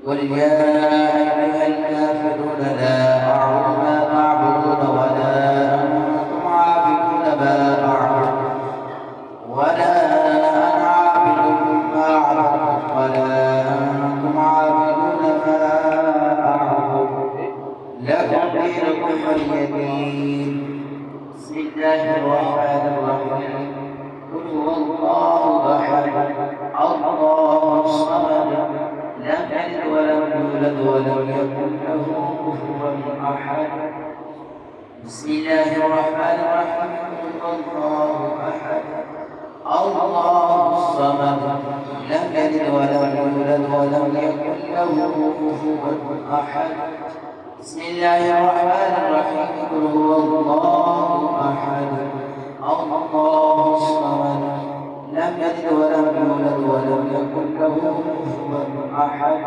قل يا أيها الكافرون لا أعبد ما تعبدون ولا أنتم عابدون ما أعبد ولا أنا عابد ما عبدتم ولا أنتم عابدون ما أعبد لكم دينكم ولي دين. بسم الله الرحمن الرحيم. قل هو الله أحد الله الصمد لم يلد ولم يولد ولم يكن له كفوا أحد. بسم الله الرحمن الرحيم. قل الله أحد الله الصمد لم يلد ولم يولد ولم يكن له كفوا أحد. بسم الله الرحمن الرحيم. قل هو الله أحد الله الصمد لم يلد ولم يولد ولم يكن له كفوا أحد.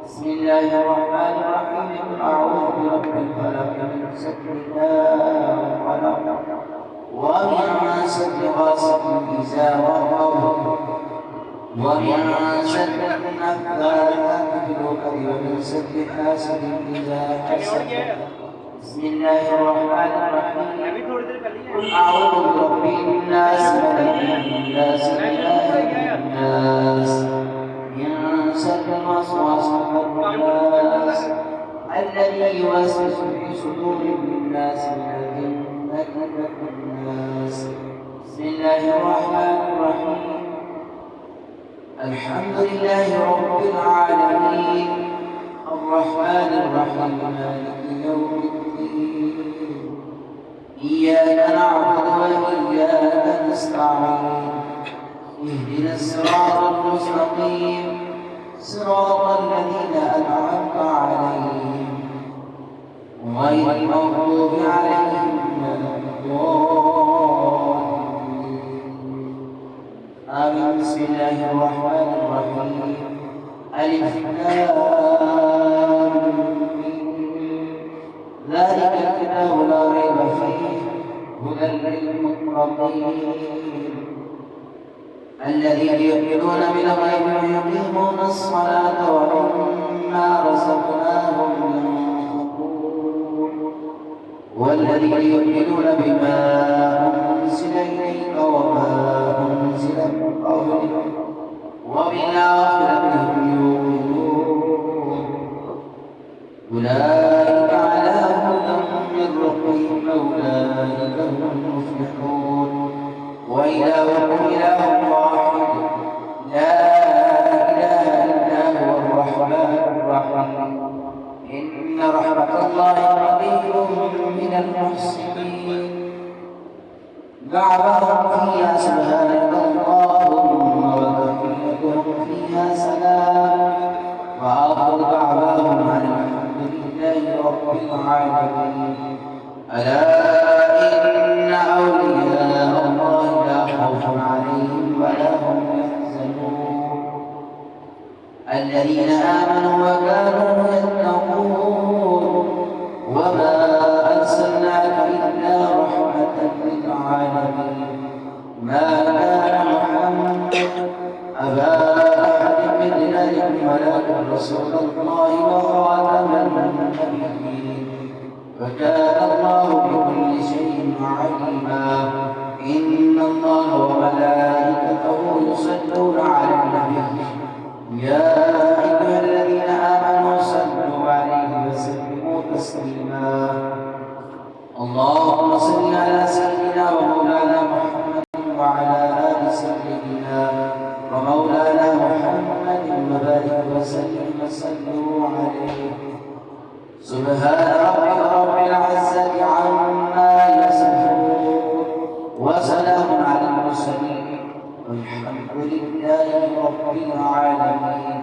بسم الله الرحمن الرحيم. أعوذ برب الفلق من شر ما خلق ومن شر غاسق إذا وقب ومن شر النفاثات في العقد ومن شر حاسد إذا حسد. بسم الله الرحمن الرحيم. قل أعوذ برب الناس ملك الناس إله الناس من شر الوسواس الخناس الذي يوسوس في صدور الناس من الجنة والناس. بسم الله الرحمن الرحيم. الحمد لله رب العالمين الرحمن الرحيم مالك يوم الدين. إياك نعبد وإياك نستعين. اهدنا الصراط المستقيم صراط الذين أنعمت عليهم غير المغضوب عليهم ولا الضالين. آمين. بسم الله الرحمن الرحيم. ألف لام ميم ذلك الكتاب لا ريب فيه هدى للمتقين الذين يؤمنون بالغيب ويقيمون الصلاة ومما رزقناهم ينفقون والذين يؤمنون بما أنزل إليك وما أنزل من قبلك وبالآخرة هم يوقنون أولئك على هدى من ربهم أولئك هم المفلحون. وإلهكم إله واحد لا إله إلا هو الرحمن الرحيم. إن رحمة الله قريب من المحسنين. دعواهم فيها سبحانك اللهم وتحيتهم فيها سلام وآخر دعواهم أن الحمد لله رب العالمين. ألا إن أولياء الله لا خوف عليهم ولا هم يحزنون الذين آمنوا وكانوا يتقون. وما أرسلناك إلا رحمة للعالمين. ما كان محمد أبا أحد من رجالكم ولكن رسول الله وخاتم النبيين وكان الله بكل شيء عليما. إن الله وملائكته يصلون على النبي يا أيها الذين آمنوا صلوا عليه وسلموا تسليما. اللهم صل على سيدنا ومولانا محمد وعلى آل سيدنا ومولانا محمد وبارك وسلم وصلوا عليه. سبحان ربك رب العزة عما يصفون وسلام على المرسلين والحمد لله رب العالمين.